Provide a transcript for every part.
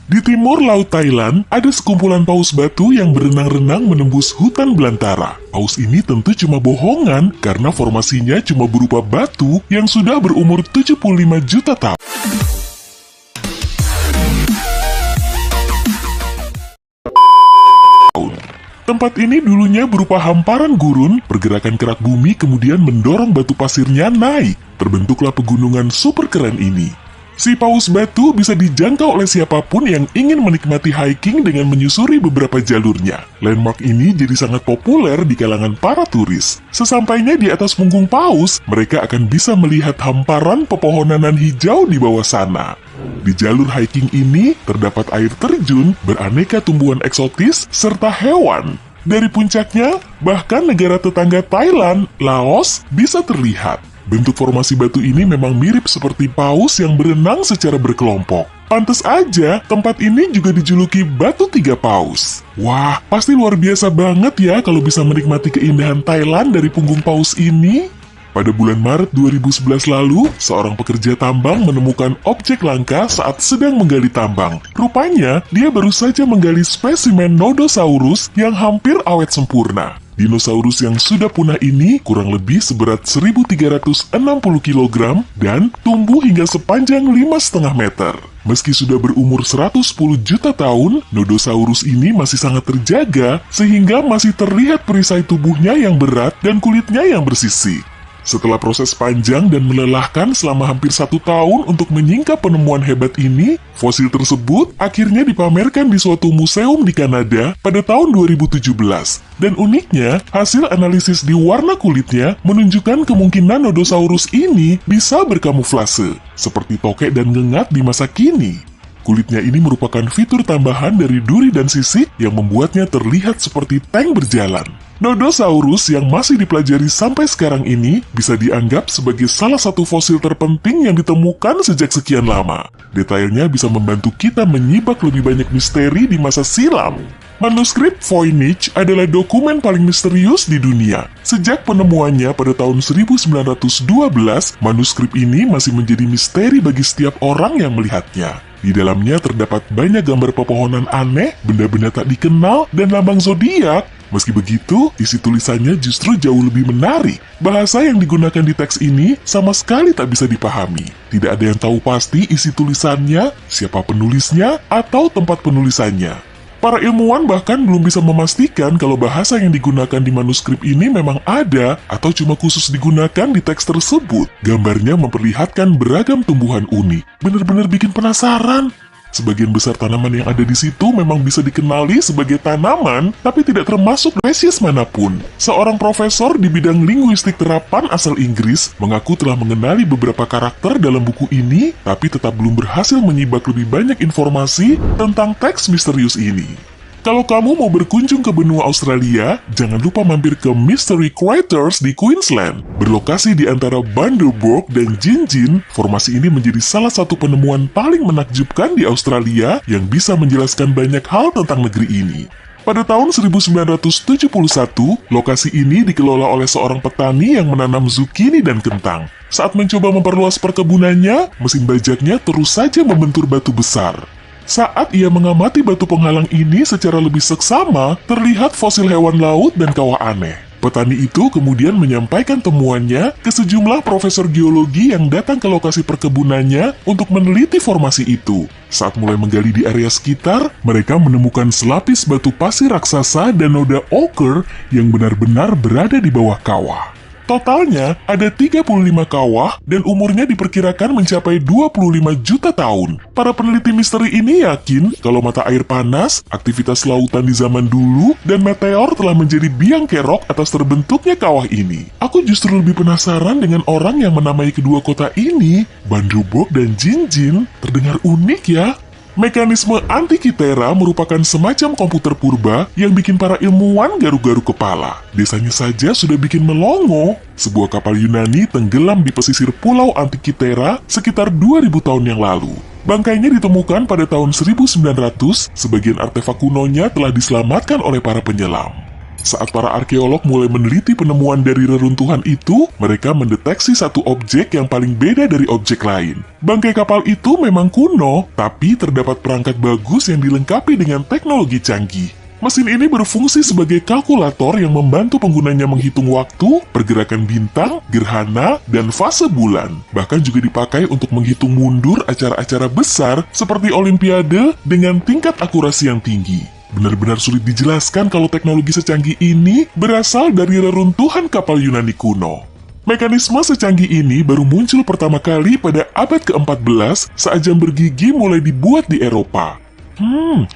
Di timur Laut Thailand, ada sekumpulan paus batu yang berenang-renang menembus hutan belantara. Paus ini tentu cuma bohongan karena formasinya cuma berupa batu yang sudah berumur 75 juta tahun. Tempat ini dulunya berupa hamparan gurun, pergerakan kerak bumi kemudian mendorong batu pasirnya naik. Terbentuklah pegunungan super keren ini. Si paus batu bisa dijangkau oleh siapapun yang ingin menikmati hiking dengan menyusuri beberapa jalurnya. Landmark ini jadi sangat populer di kalangan para turis. Sesampainya di atas punggung paus, mereka akan bisa melihat hamparan pepohonan hijau di bawah sana. Di jalur hiking ini, terdapat air terjun, beraneka tumbuhan eksotis, serta hewan. Dari puncaknya, bahkan negara tetangga Thailand, Laos, bisa terlihat. Bentuk formasi batu ini memang mirip seperti paus yang berenang secara berkelompok. Pantes aja, tempat ini juga dijuluki Batu Tiga Paus. Wah, pasti luar biasa banget ya kalau bisa menikmati keindahan Thailand dari punggung paus ini. Pada bulan Maret 2011 lalu, seorang pekerja tambang menemukan objek langka saat sedang menggali tambang. Rupanya, dia baru saja menggali spesimen Nodosaurus yang hampir awet sempurna. Dinosaurus yang sudah punah ini kurang lebih seberat 1.360 kg dan tumbuh hingga sepanjang 5,5 meter. Meski sudah berumur 110 juta tahun, Nodosaurus ini masih sangat terjaga sehingga masih terlihat perisai tubuhnya yang berat dan kulitnya yang bersisik. Setelah proses panjang dan melelahkan selama hampir 1 tahun untuk menyingkap penemuan hebat ini, fosil tersebut akhirnya dipamerkan di suatu museum di Kanada pada tahun 2017. Dan uniknya, hasil analisis di warna kulitnya menunjukkan kemungkinan Nodosaurus ini bisa berkamuflase, seperti tokek dan ngengat di masa kini. Kulitnya ini merupakan fitur tambahan dari duri dan sisik yang membuatnya terlihat seperti tank berjalan. Nodosaurus yang masih dipelajari sampai sekarang ini bisa dianggap sebagai salah satu fosil terpenting yang ditemukan sejak sekian lama. Detailnya bisa membantu kita menyibak lebih banyak misteri di masa silam. Manuskrip Voynich adalah dokumen paling misterius di dunia. Sejak penemuannya pada tahun 1912, manuskrip ini masih menjadi misteri bagi setiap orang yang melihatnya. Di dalamnya terdapat banyak gambar pepohonan aneh, benda-benda tak dikenal, dan lambang zodiak. Meski begitu, isi tulisannya justru jauh lebih menarik. Bahasa yang digunakan di teks ini sama sekali tak bisa dipahami. Tidak ada yang tahu pasti isi tulisannya, siapa penulisnya, atau tempat penulisannya. Para ilmuwan bahkan belum bisa memastikan kalau bahasa yang digunakan di manuskrip ini memang ada atau cuma khusus digunakan di teks tersebut. Gambarnya memperlihatkan beragam tumbuhan unik. Bener-bener bikin penasaran. Sebagian besar tanaman yang ada di situ memang bisa dikenali sebagai tanaman, tapi tidak termasuk spesies manapun. Seorang profesor di bidang linguistik terapan asal Inggris mengaku telah mengenali beberapa karakter dalam buku ini, tapi tetap belum berhasil menyibak lebih banyak informasi tentang teks misterius ini. Kalau kamu mau berkunjung ke benua Australia, jangan lupa mampir ke Mystery Craters di Queensland. Berlokasi di antara Bundaberg dan Gingin, formasi ini menjadi salah satu penemuan paling menakjubkan di Australia yang bisa menjelaskan banyak hal tentang negeri ini. Pada tahun 1971, lokasi ini dikelola oleh seorang petani yang menanam zucchini dan kentang. Saat mencoba memperluas perkebunannya, mesin bajaknya terus saja membentur batu besar. Saat ia mengamati batu penghalang ini secara lebih seksama, terlihat fosil hewan laut dan kawah aneh. Petani itu kemudian menyampaikan temuannya ke sejumlah profesor geologi yang datang ke lokasi perkebunannya untuk meneliti formasi itu. Saat mulai menggali di area sekitar, mereka menemukan selapis batu pasir raksasa dan noda ochre yang benar-benar berada di bawah kawah. Totalnya ada 35 kawah dan umurnya diperkirakan mencapai 25 juta tahun. Para peneliti misteri ini yakin kalau mata air panas, aktivitas lautan di zaman dulu, dan meteor telah menjadi biang kerok atas terbentuknya kawah ini. Aku justru lebih penasaran dengan orang yang menamai kedua kota ini. Bundaberg dan Gingin terdengar unik ya. Mekanisme Antikythera merupakan semacam komputer purba yang bikin para ilmuwan garuk-garuk kepala. Desanya saja sudah bikin melongo. Sebuah kapal Yunani tenggelam di pesisir pulau Antikythera sekitar 2000 tahun yang lalu. Bangkainya ditemukan pada tahun 1900, sebagian artefak kunonya telah diselamatkan oleh para penyelam. Saat para arkeolog mulai meneliti penemuan dari reruntuhan itu, mereka mendeteksi satu objek yang paling beda dari objek lain. Bangkai kapal itu memang kuno, tapi terdapat perangkat bagus yang dilengkapi dengan teknologi canggih. Mesin ini berfungsi sebagai kalkulator yang membantu penggunanya menghitung waktu, pergerakan bintang, gerhana, dan fase bulan. Bahkan juga dipakai untuk menghitung mundur acara-acara besar seperti Olimpiade dengan tingkat akurasi yang tinggi. Benar-benar sulit dijelaskan kalau teknologi secanggih ini berasal dari reruntuhan kapal Yunani kuno. Mekanisme secanggih ini baru muncul pertama kali pada abad ke-14 saat jam bergigi mulai dibuat di Eropa.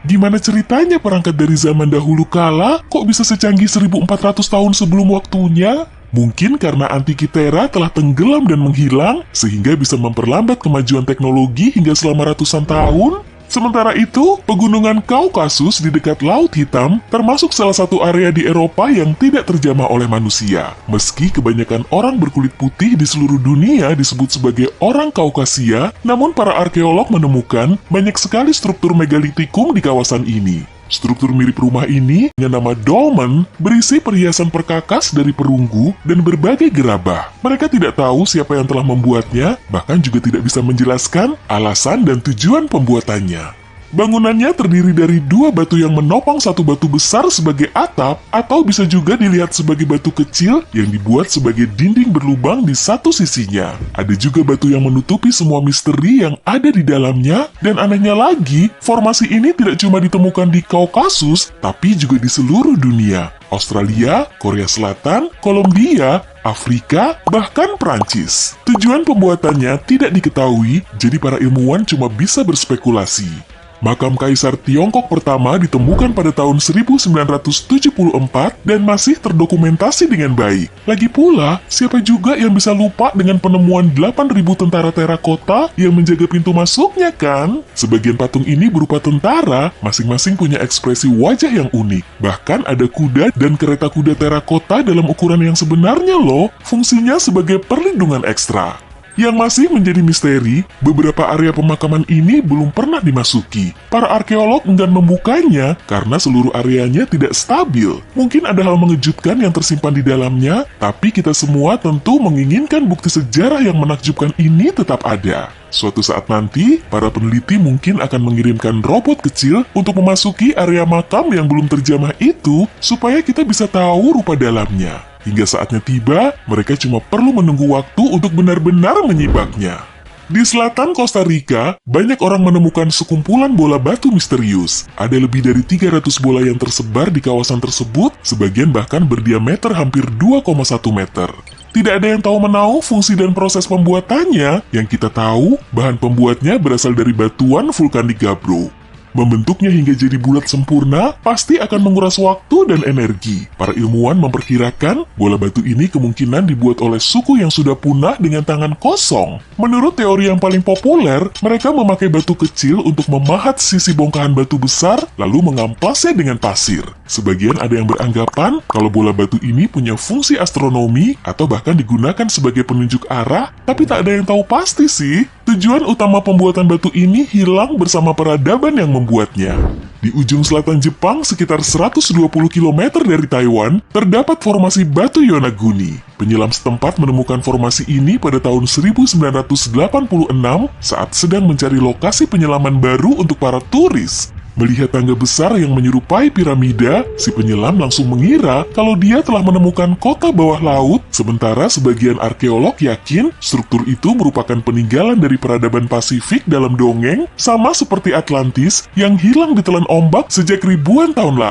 Gimana ceritanya perangkat dari zaman dahulu kala kok bisa secanggih 1400 tahun sebelum waktunya? Mungkin karena Antikythera telah tenggelam dan menghilang, sehingga bisa memperlambat kemajuan teknologi hingga selama ratusan tahun? Sementara itu, pegunungan Kaukasus di dekat Laut Hitam termasuk salah satu area di Eropa yang tidak terjamah oleh manusia. Meski kebanyakan orang berkulit putih di seluruh dunia disebut sebagai orang Kaukasia, namun para arkeolog menemukan banyak sekali struktur megalitikum di kawasan ini. Struktur mirip rumah ini dengan nama dolmen berisi perhiasan perkakas dari perunggu dan berbagai gerabah. Mereka tidak tahu siapa yang telah membuatnya, bahkan juga tidak bisa menjelaskan alasan dan tujuan pembuatannya. Bangunannya terdiri dari dua batu yang menopang satu batu besar sebagai atap, atau bisa juga dilihat sebagai batu kecil yang dibuat sebagai dinding berlubang di satu sisinya. Ada juga batu yang menutupi semua misteri yang ada di dalamnya, dan anehnya lagi, formasi ini tidak cuma ditemukan di Kaukasus, tapi juga di seluruh dunia. Australia, Korea Selatan, Kolombia, Afrika, bahkan Prancis. Tujuan pembuatannya tidak diketahui, jadi para ilmuwan cuma bisa berspekulasi. Makam Kaisar Tiongkok pertama ditemukan pada tahun 1974 dan masih terdokumentasi dengan baik. Lagi pula, siapa juga yang bisa lupa dengan penemuan 8.000 tentara terakota yang menjaga pintu masuknya kan? Sebagian patung ini berupa tentara, masing-masing punya ekspresi wajah yang unik. Bahkan ada kuda dan kereta kuda terakota dalam ukuran yang sebenarnya loh, fungsinya sebagai perlindungan ekstra. Yang masih menjadi misteri, beberapa area pemakaman ini belum pernah dimasuki. Para arkeolog enggan membukanya karena seluruh areanya tidak stabil. Mungkin ada hal mengejutkan yang tersimpan di dalamnya, tapi kita semua tentu menginginkan bukti sejarah yang menakjubkan ini tetap ada. Suatu saat nanti, para peneliti mungkin akan mengirimkan robot kecil untuk memasuki area makam yang belum terjamah itu, supaya kita bisa tahu rupa dalamnya. Hingga saatnya tiba, mereka cuma perlu menunggu waktu untuk benar-benar menyibaknya. Di selatan Costa Rica, banyak orang menemukan sekumpulan bola batu misterius. Ada lebih dari 300 bola yang tersebar di kawasan tersebut, sebagian bahkan berdiameter hampir 2,1 meter. Tidak ada yang tahu menahu fungsi dan proses pembuatannya. Yang kita tahu, bahan pembuatnya berasal dari batuan vulkanik Gabbro. Membentuknya hingga jadi bulat sempurna pasti akan menguras waktu dan energi. Para ilmuwan memperkirakan bola batu ini kemungkinan dibuat oleh suku yang sudah punah dengan tangan kosong. Menurut teori yang paling populer, mereka memakai batu kecil untuk memahat sisi bongkahan batu besar lalu mengamplasnya dengan pasir. Sebagian ada yang beranggapan kalau bola batu ini punya fungsi astronomi atau bahkan digunakan sebagai penunjuk arah, tapi tak ada yang tahu pasti sih. Tujuan utama pembuatan batu ini hilang bersama peradaban yang membuatnya. Di ujung selatan Jepang, sekitar 120 km dari Taiwan, terdapat formasi batu Yonaguni. Penyelam setempat menemukan formasi ini pada tahun 1986 saat sedang mencari lokasi penyelaman baru untuk para turis. Melihat tangga besar yang menyerupai piramida, si penyelam langsung mengira kalau dia telah menemukan kota bawah laut, sementara sebagian arkeolog yakin struktur itu merupakan peninggalan dari peradaban Pasifik dalam dongeng, sama seperti Atlantis yang hilang ditelan ombak sejak ribuan tahun lalu.